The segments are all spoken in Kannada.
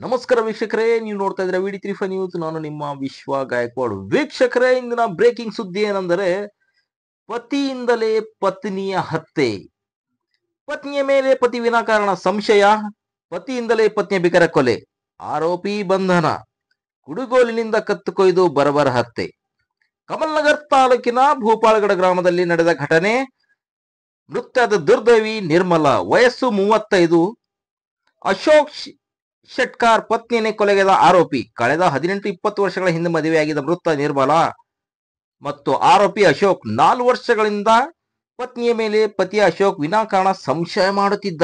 ನಮಸ್ಕಾರ ವೀಕ್ಷಕರೇ, ನೀವು ನೋಡ್ತಾ ಇದ್ರೆ ವಿಡಿ 35 ನ್ಯೂಸ್. ನಾನು ನಿಮ್ಮ ವಿಶ್ವ ಗಾಯಕ್ವಾಡ್. ವೀಕ್ಷಕರೇ, ಇಂದಿನ ಬ್ರೇಕಿಂಗ್ ಸುದ್ದಿ ಏನೆಂದರೆ ಪತಿಯಿಂದಲೇ ಪತ್ನಿಯ ಹತ್ಯೆ. ಪತ್ನಿಯ ಮೇಲೆ ಪತಿ ವಿನಾಕಾರಣ ಸಂಶಯ, ಪತಿಯಿಂದಲೇ ಪತ್ನಿಯ ಭೀಕರ ಕೊಲೆ, ಆರೋಪಿ ಬಂಧನ, ಕುಡುಗೋಲಿನಿಂದ ಕತ್ತು ಕೊಯ್ದು ಬರಬರ ಹತ್ಯೆ. ಕಮಲ್ನಗರ್ ತಾಲೂಕಿನ ಭೂಪಾಳಗಡ ಗ್ರಾಮದಲ್ಲಿ ನಡೆದ ಘಟನೆ. ಮೃತದ ದುರ್ದೈವಿ ನಿರ್ಮಲಾ, ವಯಸ್ಸು 35. ಅಶೋಕ್ ಶೆಟ್ಕಾರ್ ಪತ್ನಿಯನ್ನೇ ಕೊಲೆಗೈದ ಆರೋಪಿ. ಕಳೆದ 18-20 ವರ್ಷಗಳ ಹಿಂದೆ ಮದುವೆಯಾಗಿದ್ದ ಮೃತ ನಿರ್ಮಲಾ ಮತ್ತು ಆರೋಪಿ ಅಶೋಕ್ 4 ವರ್ಷಗಳಿಂದ ಪತ್ನಿಯ ಮೇಲೆ ಪತಿ ಅಶೋಕ್ ವಿನಾಕಾರಣ ಸಂಶಯ ಮಾಡುತ್ತಿದ್ದ.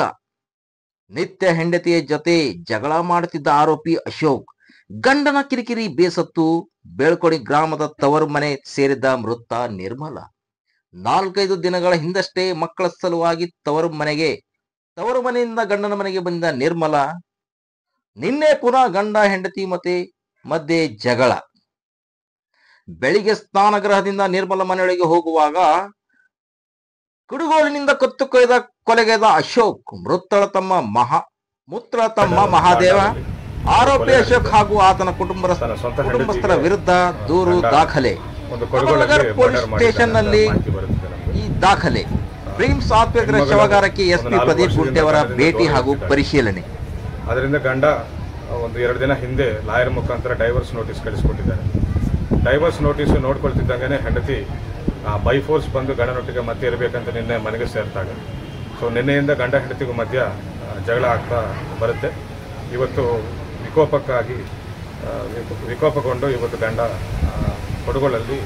ನಿತ್ಯ ಹೆಂಡತಿಯ ಜೊತೆ ಜಗಳ ಮಾಡುತ್ತಿದ್ದ ಆರೋಪಿ ಅಶೋಕ್ ಗಂಡನ ಕಿರಿಕಿರಿ ಬೇಸತ್ತು ಬೇಳ್ಕೊಡಿ ಗ್ರಾಮದ ತವರು ಮನೆ ಸೇರಿದ್ದ ಮೃತ ನಿರ್ಮಲಾ 4-5 ದಿನಗಳ ಹಿಂದಷ್ಟೇ ಮಕ್ಕಳ ಸಲುವಾಗಿ ತವರು ಮನೆಯಿಂದ ಗಂಡನ ಮನೆಗೆ ಬಂದ ನಿರ್ಮಲಾ ನಿನ್ನೆ ಪುನಃ ಗಂಡ ಹೆಂಡತಿ ಮಧ್ಯೆ ಜಗಳ. ಬೆಳಿಗ್ಗೆ ಸ್ನಾನಗೃಹದಿಂದ ನಿರ್ಮಲ ಮನೆಯೊಳಗೆ ಹೋಗುವಾಗ ಕುಡುಗೋಲಿನಿಂದ ಕತ್ತು ಕೊಲೆಗೈದ ಅಶೋಕ್. ಮೃತಳ ತಮ್ಮ ಮಹಾದೇವ, ಆರೋಪಿ ಅಶೋಕ್ ಹಾಗೂ ಆತನ ಕುಟುಂಬಸ್ಥರ ವಿರುದ್ಧ ದೂರು ದಾಖಲೆ. ಕಮಲ್ನಗರ್ ಪೊಲೀಸ್ ಸ್ಟೇಷನ್ ನಲ್ಲಿ ಈ ದಾಖಲೆ. ಪ್ರಿಮ್ಸ್ ಆಸ್ಪತ್ರೆ ಶವಗಾರಕ್ಕೆ ಎಸ್ಪಿ ಪ್ರದೀಪ್ ಗುಂಟೆಯವರ ಭೇಟಿ ಹಾಗೂ ಪರಿಶೀಲನೆ. ಅದರಿಂದ ಗಂಡ 1-2 ದಿನ ಹಿಂದೆ ಲಾಯರ್ ಮುಖಾಂತರ ಡೈವರ್ಸ್ ನೋಟಿಸ್ ಕಳಿಸ್ಕೊಟ್ಟಿದ್ದಾರೆ. ಡೈವರ್ಸ್ ನೋಟಿಸ್ ನೋಡ್ಕೊಳ್ತಿದ್ದಂಗೆ ಹೆಂಡತಿ ಬೈ ಫೋರ್ಸ್ ಬಂದು ಗಂಡನೊಟ್ಟಿಗೆ ಮತ್ತೆ ಇರಬೇಕಂತ ನಿನ್ನೆ ಮನೆಗೆ ಸೇರ್ತಾಗ. ಸೊ ನಿನ್ನೆಯಿಂದ ಗಂಡ ಹೆಂಡತಿಗೂ ಮಧ್ಯ ಜಗಳ ಆಗ್ತಾ ಬರುತ್ತೆ. ಇವತ್ತು ವಿಕೋಪಗೊಂಡು ಇವತ್ತು ಗಂಡ ಕೊಡಗೊಳ್ಳಲ್ಲಿ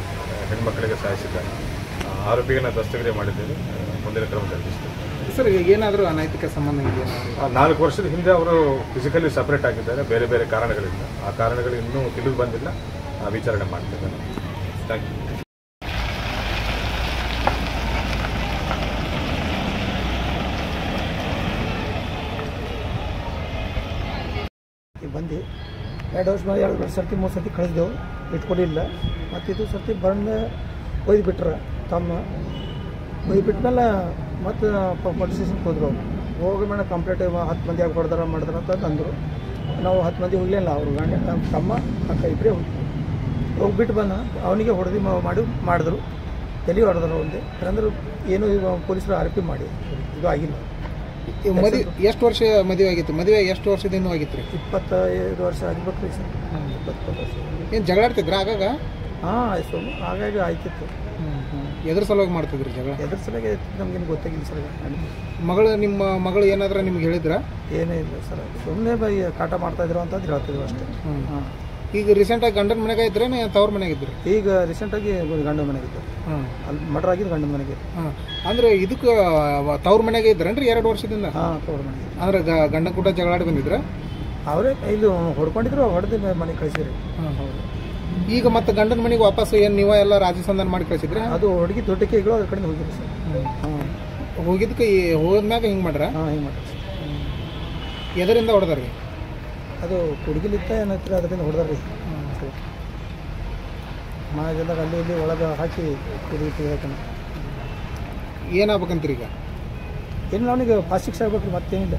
ಹೆಣ್ಮಕ್ಕಳಿಗೆ ಸಾಯಿಸಿದ್ದಾರೆ. ಆರೋಪಿಗಳನ್ನ ದಸ್ತಗಿರಿ ಮಾಡಿದ್ದೇವೆ. ಮುಂದಿನ ಕ್ರಮ ಜರುಗಿಸ್ತೇವೆ. ಸರ್, ಏನಾದರೂ ಅನೈತಿಕ ಸಂಬಂಧ ಇದೆಯಾ? 4 ವರ್ಷದ ಹಿಂದೆ ಅವರು ಫಿಸಿಕಲಿ ಸಪ್ರೇಟ್ ಆಗಿದ್ದಾರೆ ಬೇರೆ ಬೇರೆ ಕಾರಣಗಳಿಂದ. ಆ ಕಾರಣಗಳು ಇನ್ನೂ ತಿಳಿದು ಬಂದಿಲ್ಲ, ವಿಚಾರಣೆ ಮಾಡ್ತಿದ್ದಾರೆ. Thank you. ಬಂದು 2 ವರ್ಷ 2 ಸರ್ತಿ 3 ಸರ್ತಿ ಕಳಿಸಿದೆವು, ಇಟ್ಕೊಡಿಲ್ಲ. ಮತ್ತು ಇದು ಸರ್ತಿ ಬಂದು ಒಯ್ದು ಬಿಟ್ರೆ ಒಯ್ದು ಬಿಟ್ಮೇಲೆ ಮತ್ತು ಪೊಲೀಸ್ ಸ್ಟೇಷನ್ಗೆ ಹೋದ್ರು. ಹೋಗಿ ಮೇಲೆ ಕಂಪ್ಲೇಂಟ್ 10 ಮಂದಿ ಆಗಿ ಮಾಡಿದಾರ ಅಂತ ಅಂದರು. ನಾವು 10 ಮಂದಿ ಹೋಗಲಿಲ್ಲ. ಅವರು ಗಂಡ ತಮ್ಮ ಅಕ್ಕ ಇಬ್ಬರೇ ಹೋಗ್ಬಿಟ್ಟು ಬಂದ. ಅವನಿಗೆ ಹೊಡೆದು ಮಾಡಿದ್ರು, ತಲೆ ಹೊಡೆದ್ರು. ಒಂದೇ ಅಂದ್ರೆ ಏನು ಪೊಲೀಸರು ಆರೋಪಿ ಮಾಡಿ ಇದು ಆಗಿಲ್ಲ. ಎಷ್ಟು ವರ್ಷ ಮದುವೆ ಆಗಿತ್ತು? ಮದುವೆ ಎಷ್ಟು ವರ್ಷದಿಂದ ಆಗಿತ್ತು ರೀ? 25 ವರ್ಷ ಆಗಿರ್ಬೇಕು ರೀ ಸರ್. 20 ವರ್ಷ. ಏನು ಜಗಳ ಆಡ್ತಿದ್ರ ಆಗಾಗ? ಹಾಂ, ಆಯ್ತು, ಹಾಗಾಗಿ ಆಯ್ತಿತ್ತು. ಎದ್ರ ಸಲುವಾಗಿ ಮಾಡ್ತಿದ್ರಿ ಜಗಳ? ಎದ್ರ ಸಲುವಾಗಿ ನಮ್ಗೇನು ಗೊತ್ತಾಗಿಲ್ಲ ಸರ್. ನಿಮ್ಮ ಮಗಳು ಏನಾದರೂ ನಿಮ್ಗೆ ಹೇಳಿದ್ರಾ? ಏನೇ ಇಲ್ಲ ಸರ್, ಸುಮ್ಮನೆ ಕಾಟ ಮಾಡ್ತಾಯಿದ್ರು ಅಂತ ಹೇಳ್ತಿದ್ರು ಅಷ್ಟೇ. ಹಾಂ. ಈಗ ರೀಸೆಂಟಾಗಿ ಗಂಡನ ಮನೆಗೆ ಇದ್ರೆ ತವ್ರ ಮನೆಗೆ ಇದ್ರಿ? ಈಗ ರೀಸೆಂಟಾಗಿ ಗಂಡನ ಮನೆಗೆ ಇದ್ದಾರೆ. ಅಲ್ಲಿ ಮರ್ಡರ್ ಆಗಿದ್ದು ಗಂಡನ ಮನೆಗೆ. ಹಾಂ, ಅಂದರೆ ಇದಕ್ಕೆ ತವ್ರ ಮನೆಗೆ ಇದ್ರೇನ್ರಿ 2 ವರ್ಷದಿಂದ? ಹಾಂ, ತವ್ರ ಮನೆಗೆ. ಅಂದ್ರೆ ಗಂಡ ಕೂಡ ಜಗಳಾಡಿ ಬಂದಿದ್ರ? ಅವರೇ ಇಲ್ಲಿ ಹೊಡ್ಕೊಂಡಿದ್ರು, ಹೊಡೆದು ಮನೆಗೆ ಕಳಿಸಿದ್ರಿ. ಹಾಂ, ಹೌದು. ಈಗ ಮತ್ತೆ ಗಂಡನ ಮನೆಗೆ ವಾಪಸ್ ಏನು ನೀವು ಎಲ್ಲ ರಾಜಿ ಸಂಧಾನ ಮಾಡಿ ಕಳಿಸಿದ್ರೆ? ಅದು ಹುಡುಗಿ ದೊಡ್ಡಕ್ಕೆಗಳು ಅದ್ರ ಕಡೆ ಹೋಗಿರಿ ಸರ್. ಹಾಂ, ಹೋಗಿದ್ದಕ್ಕೆ ಹೋದ್ಮ್ಯಾಗ ಹಿಂಗೆ ಮಾಡ್ರ? ಹಾಂ, ಹಿಂಗೆ ಮಾಡ್ರಿ ಸರ್. ಎದರಿಂದ ಹೊಡೆದ್ರಿ? ಅದು ಹುಡುಗಿಲಿತ್ತ ಏನೈತ್ರಿ, ಅದರಿಂದ ಹೊಡೆದ್ರಿ. ಮನೆಗೆಲ್ಲ ಅಲ್ಲಿ ಇಲ್ಲಿ ಒಳಗೆ ಹಾಕಿ ಹುಡುಗಿ ಏನಾಗ್ಬೇಕಂತೀರಿ ಈಗ? ಏನು ಅವನಿಗೆ ಫಾಸ್ಟ್ ಶಿಕ್ಷೆ ಆಗ್ಬೇಕು, ಮತ್ತೇನಿಲ್ಲ.